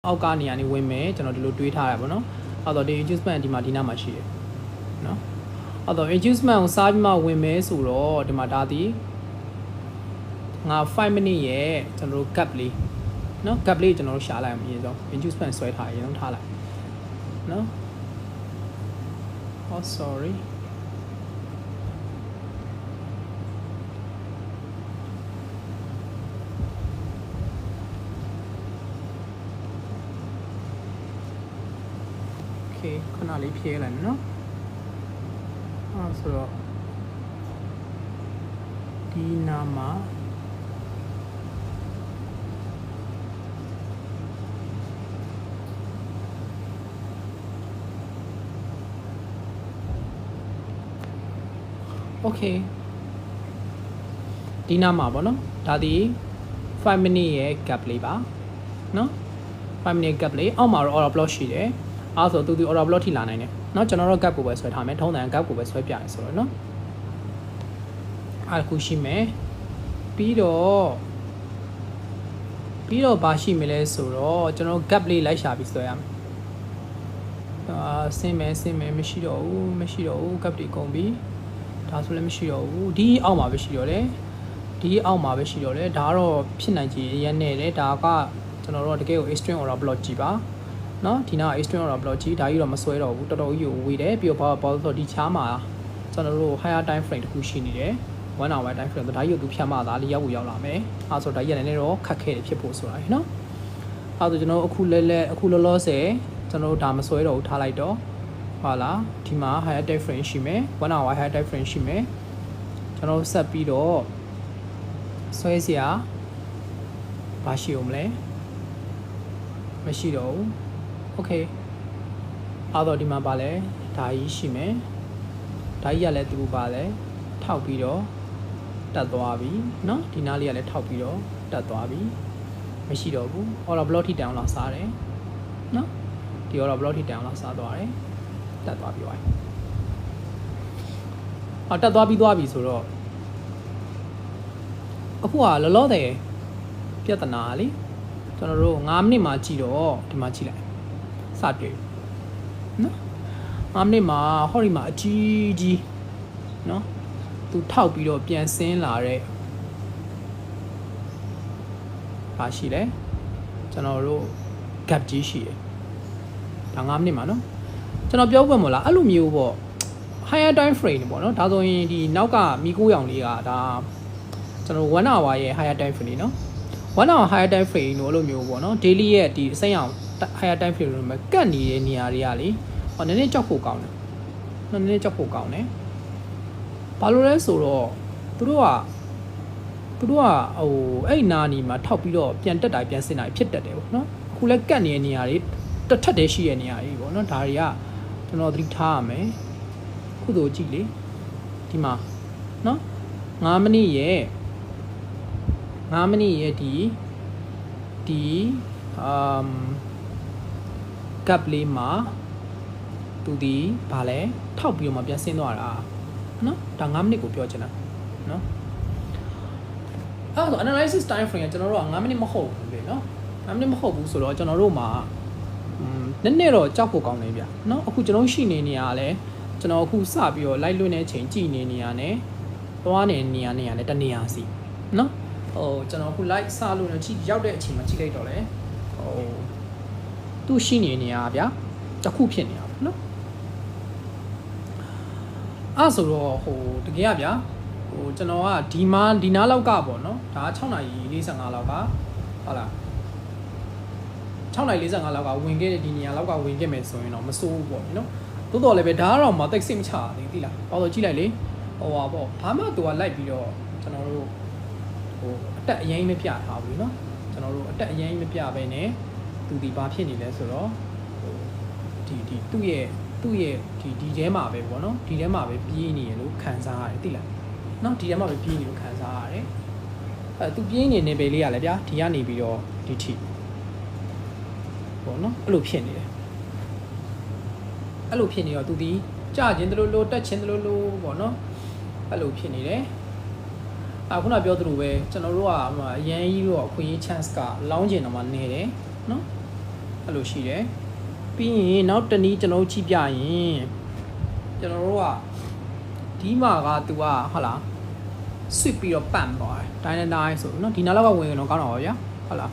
အောက်ကနေကနေဝင်မယ်ကျွန်တော်ဒီလိုတွေးထားရပါတော့အဲ့တော့ဒီ adjustment ဒီမှာဒီနားမှာရှိတယ်နော်အဲ့တော့ adjustment ကိုစားပြီးမှဝင်မယ်ဆိုတော့ဒီမှာဒါဒီငါ5 minute ရဲ့ကျွန်တော်တို့ gap လေးနော် gap လေးကျွန်တော်တို့ရှာလိုက်အောင်အရင်ဆုံး adjustment ဆွဲထားရင်ထားလိုက်နော် oh sorry okay ခဏလေးဖြည့်လိုက်နော်ဆိုတော့ဒီနာမှာโอเคဒီနာမှာပေါ့နော်ဒါဒီ5 minute ရဲ့ gap လေးပါနော်5 minute gap လေးအောက်မှာတော့ order block ရှိတယ်အဲ့ဆိုသူ order block ထိလာနိုင်တယ်เนาะကျွန်တော်တို့ gap ကိုပဲဆွဲထားမယ်ထုံးတန် gap ကိုပဲဆွဲပြရဆိုတော့เนาะအဲ့ခုရှိမယ်ပြီးတော့ဘာရှိမလဲဆိုတော့ကျွန်တော် gap လေးလိုက်ရှာပြီးဆွဲရမယ်ဆင်းမယ်မရှိတော့ဘူး gap တွေကုန်ပြီဒါဆိုလည်းမရှိတော့ဘူးဒီအောက်မှာပဲရှိတော့တယ်ဒါကတော့ဖြစ်နိုင်ခြေရန်နေတယ်ဒါကကျွန်တော်တို့တကယ်ကို extreme order block ကြည့်ပါเนาะဒီနာ extreme order block ကြီးဒါကြီးတော့မဆွဲတော့ဘူးတော်တော်ကြီးကိုဝေးတယ်ပြီးတော့ဘာလို့ဆိုဒီချားမှာကျွန်တော်တို့ higher time frame တခုရှိနေတယ်1 hour time frame ဒါကြီးကိုသူဖြတ်မှသာလေးရောက်လာမယ်အဲဆိုဒါကြီးလည်းနည်းတော့ခက်ခဲတယ်ဖြစ်ဖို့ဆိုတာเนาะအဲဆိုကျွန်တော်အခုလောလောဆယ်ကျွန်တော်တို့ဒါမဆွဲတော့ဘူးထားလိုက်တော့ဟုတ်လားဒီမှာ higher time frame ရှိမယ်1 hour higher time frame ရှိမယ်ကျွန်တော်ဆက်ပြီးတော့ဆွဲစရာဘာရှိအောင်မလဲမရှိတော့ဘူးโอเคအဲ့တော့ဒီမှာပါလဲဒါကြီးရှိမယ်ဒါကြီးကလည်းသူပါလဲထောက်ပြီးတော့တက်သွားပြီเนาะဒီနားလေးကလည်းထောက်ပြီးတော့တက်သွားပြီမရှိတော့ဘူး order block ထိတောင်းလာစားတယ်เนาะဒီ order block ထိတောင်းလာစားသွားတယ်တက်သွားပြီဝိုင်းတက်သွားပြီဆိုတော့အခုကလောလောတယ်ပြဿနာလေကျွန်တော်တို့9မိနစ်မှကြည့်တော့ဒီမှာကြည့်လိုက်စတွေ့နော်9မိနစ်မှာဟောဒီမှာအကြီးနော်သူထောက်ပြီးတော့ပြန်ဆင်းလာတဲ့ဘာရှိလဲကျွန်တော်တို့ gap ကြီးရှိတယ်ဒါ9မိနစ်မှာနော်ကျွန်တော်ပြောပြမလားအဲ့လိုမျိုးပေါ့ higher time frame ပေါ့နော်ဒါဆိုရင်ဒီနောက်ကမီကိုရောင်လေးကဒါကျွန်တော်1 hour ရဲ့ higher time frame နော်1 hour higher time frame လို့အဲ့လိုမျိုးပေါ့နော် daily ရဲ့ဒီအစိမ်းအောင် higher time frame လို့ကတ်နေတဲ့နေရာတွေကလေဟောနည်းနည်းကြောက်ဖို့ကောင်းတယ်နည်းနည်းကြောက်ဖို့ကောင်းတယ်ဘာလို့လဲဆိုတော့သူတို့ကဟိုအဲ့နာနီမှာထောက်ပြီးတော့ပြန်တက်တာပြန်ဆင်းတာဖြစ်တတ်တယ်ပေါ့နော်အခုလဲကတ်နေတဲ့နေရာတွေတစ်ထက်တည်းရှိတဲ့နေရာတွေပေါ့နော်ဒါတွေကကျွန်တော်သတိထားရမယ်ခုတို့ကြည့်လေဒီမှာနော်9မိနစ်ရဲ့ဒီ gap လေးမှာသူဒီဘာလဲထောက်ပြီးတော့မှပြန်ဆင်းသွားတာနော်ဒါ9မိနစ်ကိုပြောချင်တာနော်အဲ့တော့ analysis time frame ကကျွန်တော်တို့က9မိနစ်မဟုတ်ဘူးလေနော်9မိနစ်မဟုတ်ဘူးဆိုတော့ကျွန်တော်တို့မှာနည်းနည်းတော့ကြောက်ဖို့ကောင်းတယ်ဗျနော်အခုကျွန်တော်ရှိနေနေရလဲကျွန်တော်အခုစပြီးတော့ live လွှင့်နေချိန်ကြည်နေနေရနဲ့သွားနေနေရနဲ့တနေရာစီနော်ကျွန်တော်အခု live စလို့နေရောက်တဲ့အချိန်မှာကြည့်လိုက်တော့လေသူရှိနေရဗျာတစ်ခုဖြစ်နေတာပေါ့နော်အဲ့ဆိုတော့တကယ်ကဗျာကျွန်တော်ကဒီနားလောက်ကပေါ့နော်ဒါ6:45လောက်ကဟုတ်လား6:45လောက်ကဝင်ခဲ့တဲ့ဒီနေရာလောက်ကဝင်ခဲ့မယ်ဆိုရင်တော့မစိုးဘူးပေါ့နော်တိုးတော်လည်းပဲဒါကတော့မသိစိတ်မချသေးသိလားဘာလို့ကြည့်လိုက်လေပေါ့ဘာမှသူကလိုက်ပြီးတော့ကျွန်တော်တို့အတက်အရင်မပြထားဘူးနော်ကျွန်တော်တို့အတက်အရင်မပြဘဲနဲ့သူဒီဘာဖြစ်နေလဲဆိုတော့ဒီသူ့ရဲ့ဒီထဲမှာပဲပေါ့နော်ဒီထဲမှာပဲပြေးနေရလို့ခံစားရတယ်သိလားနော်ဒီထဲမှာပဲပြေးနေလို့ခံစားရတယ်သူပြေးနေပဲလေးရလဲဗျာဒီကနေပြီးတော့ဒီထိပေါ့နော်အဲ့လိုဖြစ်နေတယ်အဲ့လိုဖြစ်နေတော့သူဒီကြာခြင်းတလို့တက်ခြင်းတလို့ပေါ့နော်အဲ့လိုဖြစ်နေတယ်ခုနပြောသလိုပဲကျွန်တော်တို့ကအရန်ကြီးတော့အခွင့်အရေး chance ကလောင်းကျင်တော့မှနေတယ်နော် အဲ့လိုရှိတယ်ပြီးရင်နောက်တနည်းကျွန်တော်ကြည့်ပြရင်ကျွန်တော်တို့ကဒီမှာကသူကဟုတ်လား switch ပြီးတော့ပတ်သွားတယ်တိုင်းနဲ့တိုင်းဆိုเนาะဒီနားလောက်ကဝင်ရင်တော့ကောင်းတော့ပါဗျာဟုတ်လား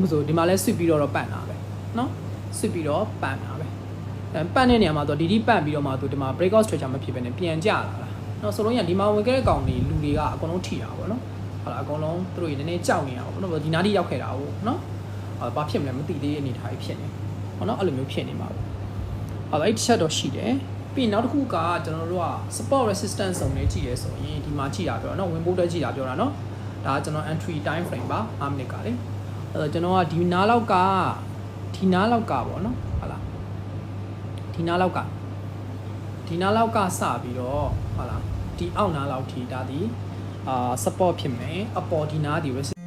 မဆိုဒီမှာလဲ switch ပြီးတော့ပတ်တာပဲเนาะ switch ပြီးတော့ပတ်တာပဲပတ်တဲ့နေရာမှာတော့ဒီပတ်ပြီးတော့မှသူဒီမှာ breakout structure မဖြစ်ဘဲနဲ့ပြန်ကျလာတာเนาะဆိုတော့ဒီမှာဝင်ခဲ့တဲ့ကောင်တွေလူတွေကအကုန်လုံးထိတာပေါ့เนาะဟုတ်လားအကုန်လုံးသူတို့နည်းနည်းကြောက်နေတာပေါ့เนาะဒီနားထိရောက်ခဲ့တာဟုတ်เนาะဘာဖြစ်မလဲမသိသေးတဲ့အနေထားကြီးဖြစ်နေဟုတ်เนาะအဲ့လိုမျိုးဖြစ်နေမှာပေါ့ဟုတ်လားအဲ့တစ်ချက်တော့ရှိတယ်ပြီးနောက်တစ်ခုကကျွန်တော်တို့က support resistance zone လေးကြည့်ရဲဆိုရင်ဒီမှာကြည့်တာပြောတာเนาะ win board ကြည့်တာပြောတာเนาะဒါကကျွန်တော် entry time frame ပါ5မိနစ်ကလေအဲ့တော့ကျွန်တော်ကဒီနားလောက်ကပေါ့เนาะဟုတ်လားဒီနားလောက်ကစပြီးတော့ဟုတ်လားဒီအောက်နားလောက်ထိဒါဒီsupport ဖြစ်မယ်အပေါ်ဒီနားဒီ resistance